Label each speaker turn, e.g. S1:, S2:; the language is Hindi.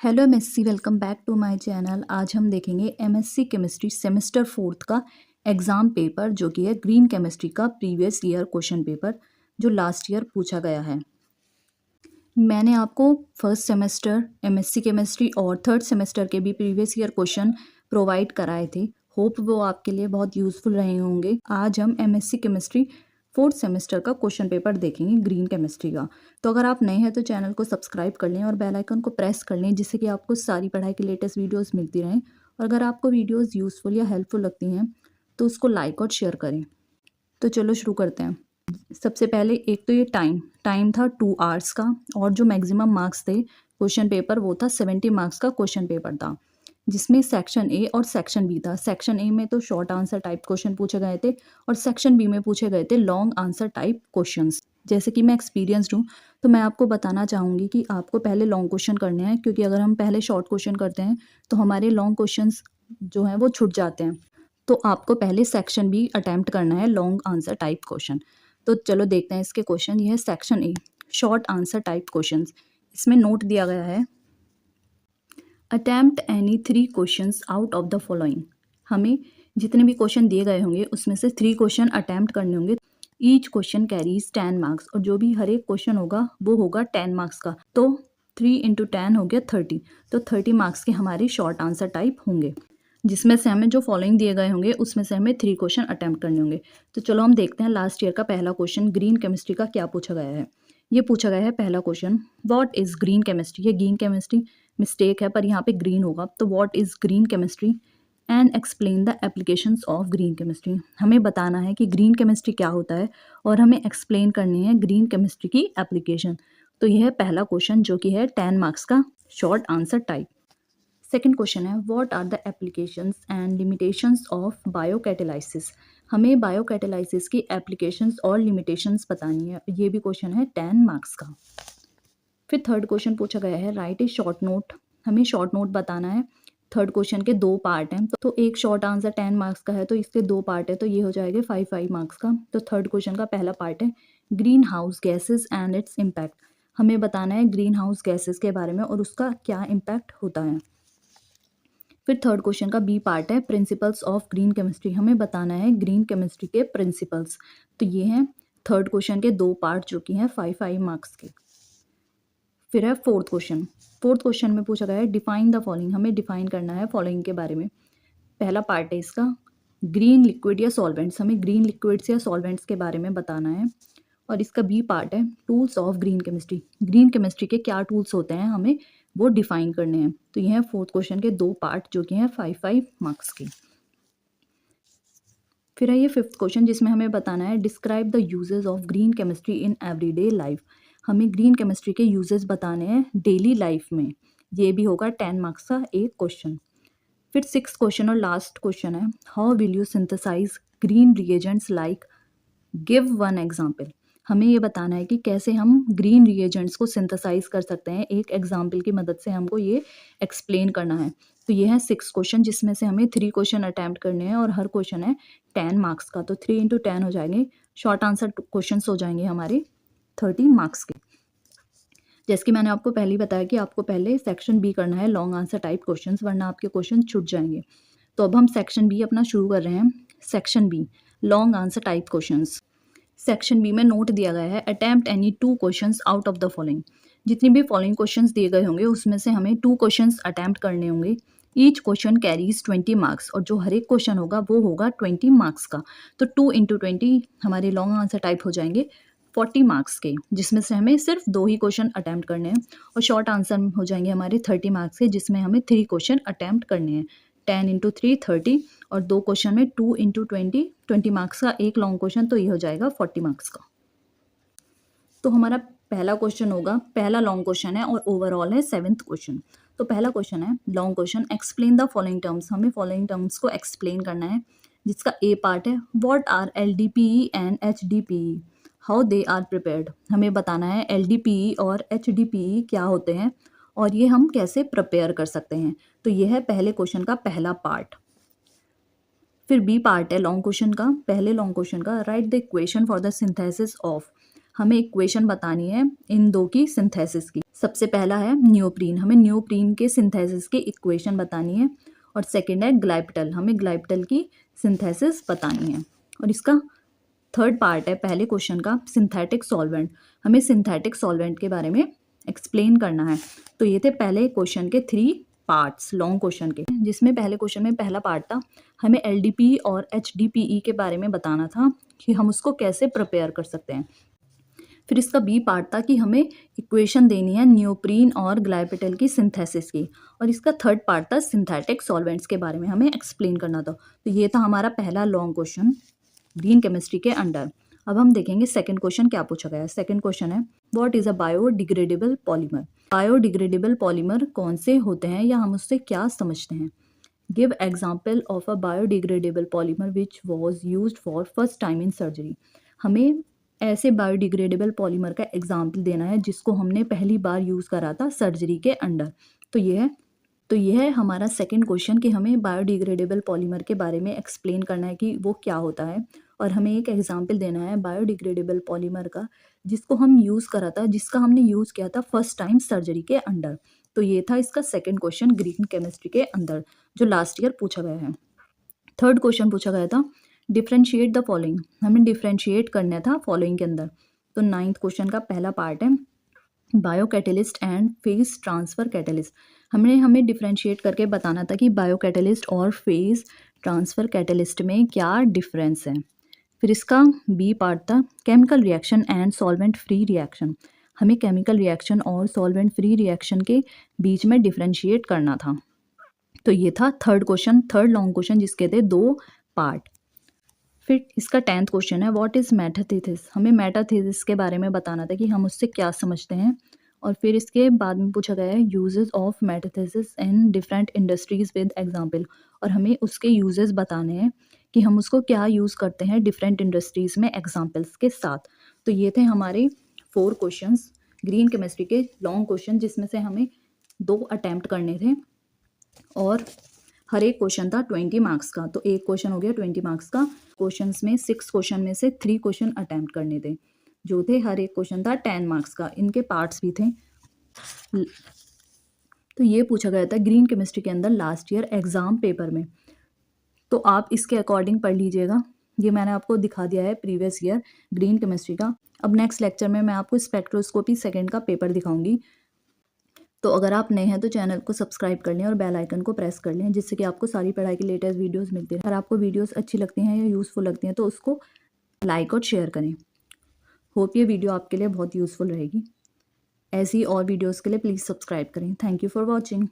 S1: Hello MSc, welcome back to my channel. आज हम देखेंगे एमएससी केमिस्ट्री सेमेस्टर 4 का एग्ज़ाम पेपर जो कि है ग्रीन केमिस्ट्री का प्रीवियस ईयर क्वेश्चन पेपर जो लास्ट ईयर पूछा गया है। मैंने आपको फर्स्ट सेमेस्टर एमएससी केमिस्ट्री और थर्ड सेमेस्टर के भी प्रीवियस ईयर क्वेश्चन प्रोवाइड कराए थे। होप वो आपके लिए बहुत यूज़फुल रहे होंगे। आज हम एमएससी केमिस्ट्री फोर्थ सेमेस्टर का क्वेश्चन पेपर देखेंगे ग्रीन केमिस्ट्री का। तो अगर आप नए हैं तो चैनल को सब्सक्राइब कर लें और बेल आइकन को प्रेस कर लें, जिससे कि आपको सारी पढ़ाई की लेटेस्ट वीडियोस मिलती रहें। और अगर आपको वीडियोस यूज़फुल या हेल्पफुल लगती हैं तो उसको लाइक और शेयर करें। तो चलो शुरू करते हैं। सबसे पहले एक तो ये टाइम था 2 आवर्स का, और जो मैक्सिमम मार्क्स थे क्वेश्चन पेपर वो था 70 मार्क्स का क्वेश्चन पेपर था, जिसमें सेक्शन ए और सेक्शन बी था। सेक्शन ए में तो शॉर्ट आंसर टाइप क्वेश्चन पूछे गए थे और सेक्शन बी में पूछे गए थे लॉन्ग आंसर टाइप क्वेश्चंस। जैसे कि मैं एक्सपीरियंस्ड हूँ तो मैं आपको बताना चाहूँगी कि आपको पहले लॉन्ग क्वेश्चन करने हैं, क्योंकि अगर हम पहले शॉर्ट क्वेश्चन करते हैं तो हमारे लॉन्ग क्वेश्चंस जो हैं वो छूट जाते हैं। तो आपको पहले सेक्शन बी अटैम्प्ट करना है, लॉन्ग आंसर टाइप क्वेश्चन। तो चलो देखते हैं इसके क्वेश्चन। ये है section A, short answer type questions. इसमें नोट दिया गया है, attempt any 3 questions out of the following. हमें जितने भी क्वेश्चन दिए गए होंगे उसमें से 3 क्वेश्चन अटैम्प्ट करने होंगे। ईच क्वेश्चन कैरीज 10 मार्क्स, और जो भी हर एक क्वेश्चन होगा वो होगा 10 मार्क्स का। तो 3 इंटू 10 हो गया 30। तो 30 मार्क्स के हमारे शॉर्ट आंसर टाइप होंगे, जिसमें से हमें जो फॉलोइंग दिए गए होंगे उसमें से हमें 3 क्वेश्चन अटैम्प्ट करने होंगे। तो चलो हम देखते हैं लास्ट ईयर का पहला क्वेश्चन ग्रीन केमिस्ट्री का क्या पूछा गया है। ये पूछा गया है पहला question, what is green chemistry. ये ग्रीन केमिस्ट्री मिस्टेक है, पर यहाँ पे ग्रीन होगा। तो what is green chemistry and explain the applications of green chemistry. हमें बताना है कि ग्रीन केमिस्ट्री क्या होता है और हमें एक्सप्लेन करनी है ग्रीन केमिस्ट्री की एप्लीकेशन। तो यह है पहला क्वेश्चन जो कि है 10 मार्क्स का short answer type. Second question है, what are the applications and limitations of biocatalysis. हमें बायोकैटालाइसिस की एप्लीकेशंस और लिमिटेशंस बतानी है। ये भी क्वेश्चन है 10 मार्क्स का। फिर थर्ड क्वेश्चन पूछा गया है, राइट ए शॉर्ट नोट। हमें शॉर्ट नोट बताना है। थर्ड क्वेश्चन के 2 पार्ट हैं, तो एक शॉर्ट आंसर 10 मार्क्स का है तो इसके 2 पार्ट है, तो ये हो जाएगा 5 मार्क्स का। तो थर्ड क्वेश्चन का पहला पार्ट है, green house gases and its impact. हमें बताना है ग्रीन हाउस गैसेज के बारे में और उसका क्या इम्पैक्ट होता है। फिर थर्ड क्वेश्चन का बी पार्ट है, प्रिंसिपल्स ऑफ ग्रीन केमिस्ट्री। हमें बताना है ग्रीन केमिस्ट्री के प्रिंसिपल्स। तो ये हैं थर्ड क्वेश्चन के 2 पार्ट जो कि हैं 5 मार्क्स के। फिर है फोर्थ क्वेश्चन। फोर्थ क्वेश्चन में पूछा गया है, डिफाइन द फॉलोइंग। हमें डिफाइन करना है फॉलोइंग के बारे में। पहला पार्ट है इसका, ग्रीन लिक्विड या सॉल्वेंट्स। हमें ग्रीन लिक्विड्स या सॉल्वेंट्स के बारे में बताना है। और इसका बी पार्ट है, tools of green chemistry. Green chemistry के क्या टूल्स होते हैं हमें वो डिफाइन करने हैं। तो यह है फोर्थ क्वेश्चन के 2 पार्ट जो कि हैं 5 मार्क्स के। फिर है ये फिफ्थ क्वेश्चन, जिसमें हमें बताना है, describe the uses of green chemistry in everyday life. हमें ग्रीन केमिस्ट्री के यूजेस बताने हैं डेली लाइफ में। ये भी होगा 10 मार्क्स का एक क्वेश्चन। फिर सिक्स्थ क्वेश्चन और लास्ट क्वेश्चन है, how will you synthesise green reagents like, give one example. हमें ये बताना है कि कैसे हम ग्रीन रिएजेंट्स को सिंथेसाइज कर सकते हैं। एक एग्जाम्पल की मदद से हमको ये एक्सप्लेन करना है। तो ये है 6 क्वेश्चन, जिसमें से हमें 3 क्वेश्चन अटैम्प्ट करने हैं और हर क्वेश्चन है 10 मार्क्स का। तो 3 इंटू 10 हो जाएंगे, शॉर्ट आंसर क्वेश्चन हो जाएंगे हमारे 30 मार्क्स के। जैसे कि मैंने आपको पहले ही बताया कि आपको पहले सेक्शन बी करना है, लॉन्ग आंसर टाइप क्वेश्चंस, वरना आपके क्वेश्चन छूट जाएंगे। तो अब हम सेक्शन बी अपना शुरू कर रहे हैं। Section B, long answer type questions. Section B में नोट दिया गया है, attempt any 2 questions out of the following. जितनी भी फॉलोइंग क्वेश्चंस दिए गए होंगे उसमें से हमें 2 क्वेश्चंस अटेम्प्ट करने होंगे। ईच क्वेश्चन कैरीज 20 मार्क्स, और जो हर एक क्वेश्चन होगा वो होगा 20 मार्क्स का। तो 2 इंटू 20 हमारे लॉन्ग आंसर टाइप हो जाएंगे 40 मार्क्स के, जिसमें से हमें सिर्फ 2 ही क्वेश्चन अटैम्प्ट करने हैं। और शॉर्ट आंसर हो जाएंगे हमारे 30 मार्क्स के, जिसमें हमें 3 क्वेश्चन अटैम्प्ट करने हैं। 10 इंटू 3 30, और 2 क्वेश्चन में 2 इंटू 20 मार्क्स का एक लॉन्ग क्वेश्चन, तो ये हो जाएगा 40 मार्क्स का। तो हमारा पहला क्वेश्चन होगा, पहला लॉन्ग क्वेश्चन है और ओवरऑल है 7th क्वेश्चन। तो पहला क्वेश्चन है long question, explain the following terms. हमें फॉलोइंग टर्म्स को एक्सप्लेन करना है, जिसका ए पार्ट है, what are LDPE and HDPE, how they are prepared. हमें बताना है LDPE और HDPE क्या होते हैं और ये हम कैसे प्रिपेयर कर सकते हैं। तो ये है पहले क्वेश्चन का पहला पार्ट। फिर बी पार्ट है लॉन्ग क्वेश्चन का, पहले लॉन्ग क्वेश्चन का, right the equation for the synthesis of. हमें इक्वेशन बतानी है इन 2 की सिंथेसिस की। सबसे पहला है नियोप्रीन, हमें नियोप्रीन के सिंथेसिस की इक्वेशन बतानी है। और सेकंड है ग्लाइप्टल, हमें ग्लाइप्टल की सिंथेसिस बतानी है। और इसका थर्ड पार्ट है पहले क्वेश्चन का सिंथेटिक सॉल्वेंट, हमें सिंथेटिक सॉल्वेंट के बारे में एक्सप्लेन करना है। तो ये थे पहले क्वेश्चन के 3 पार्ट्स लॉन्ग क्वेश्चन के, जिसमें पहले क्वेश्चन में पहला पार्ट था हमें एलडीपी और एचडीपीई के बारे में बताना था कि हम उसको कैसे प्रिपेयर कर सकते हैं। फिर इसका बी पार्ट था कि हमें इक्वेशन देनी है नियोप्रीन और ग्लाइपेटल की सिंथेसिस की। और इसका थर्ड पार्ट था सिंथेटिक सॉल्वेंट्स के बारे में हमें एक्सप्लेन करना था। तो ये था हमारा पहला लॉन्ग क्वेश्चन ग्रीन केमिस्ट्री के अंडर। अब हम देखेंगे सेकंड क्वेश्चन क्या पूछा गया है। सेकंड क्वेश्चन है what is a biodegradable polymer. Biodegradable polymer कौन से होते हैं या हम उससे क्या समझते हैं। Give example of a biodegradable polymer which was used for first time in surgery. हमें ऐसे बायोडिग्रेडेबल पॉलीमर का एग्जाम्पल देना है जिसको हमने पहली बार यूज़ करा था सर्जरी के अंडर। तो ये है हमारा सेकंड क्वेश्चन कि हमें बायोडिग्रेडेबल पॉलीमर के बारे में एक्सप्लेन करना है कि वो क्या होता है। और हमें एक एग्जाम्पल देना है बायोडिग्रेडेबल पॉलीमर का जिसको हम यूज़ करा था, जिसका हमने यूज़ किया था फर्स्ट टाइम सर्जरी के अंडर। तो ये था इसका सेकंड क्वेश्चन ग्रीन केमिस्ट्री के अंदर जो लास्ट ईयर पूछा गया है। थर्ड क्वेश्चन पूछा गया था डिफ्रेंशिएट द फॉलोइंग, हमें डिफ्रेंशिएट करना था फॉलोइंग के अंदर। तो नाइन्थ क्वेश्चन का पहला पार्ट है bio catalyst and phase transfer catalyst. हमें डिफ्रेंशिएट करके बताना था कि बायो कैटेलिस्ट और फेज ट्रांसफ़र कैटेलिस्ट में क्या डिफरेंस है। फिर इसका बी पार्ट था chemical reaction and solvent free reaction, हमें केमिकल रिएक्शन और सॉल्वेंट फ्री रिएक्शन के बीच में डिफ्रेंशिएट करना था। तो ये था third question, third long question जिसके थे 2 पार्ट। फिर इसका 10th क्वेश्चन है व्हाट इज़ मेटाथीसिस, हमें मेटाथीसिस के बारे में बताना था कि हम उससे क्या समझते हैं। और फिर इसके बाद में पूछा गया है uses of metathesis in different industries with example, और हमें उसके यूजेस बताने हैं कि हम उसको क्या यूज़ करते हैं डिफरेंट इंडस्ट्रीज़ में एग्जांपल्स के साथ। तो ये थे हमारे 4 क्वेश्चंस ग्रीन केमिस्ट्री के लॉन्ग क्वेश्चन जिसमें से हमें 2 अटैम्प्ट करने थे और हर एक क्वेश्चन था 20 मार्क्स का। तो एक क्वेश्चन हो गया 20 मार्क्स का। क्वेश्चंस में 6 क्वेश्चन में से 3 क्वेश्चन अटैम्प्ट करने थे जो थे हर एक क्वेश्चन था 10 मार्क्स का, इनके पार्ट्स भी थे। तो ये पूछा गया था ग्रीन केमिस्ट्री के अंदर लास्ट ईयर एग्ज़ाम पेपर में। तो आप इसके अकॉर्डिंग पढ़ लीजिएगा, ये मैंने आपको दिखा दिया है प्रीवियस ईयर ग्रीन केमिस्ट्री का। अब नेक्स्ट लेक्चर में मैं आपको स्पेक्ट्रोस्कोपी सेकेंड का पेपर दिखाऊंगी। तो अगर आप नए हैं तो चैनल को सब्सक्राइब कर लें और बेल आइकन को प्रेस कर लें जिससे कि आपको सारी पढ़ाई की लेटेस्ट वीडियोस मिलती रहे। अगर आपको वीडियोस अच्छी लगती हैं या यूज़फुल लगती हैं तो उसको लाइक और शेयर करें। होप ये वीडियो आपके लिए बहुत यूज़फुल रहेगी। ऐसी और वीडियोस के लिए प्लीज़ सब्सक्राइब करें। Thank you for watching.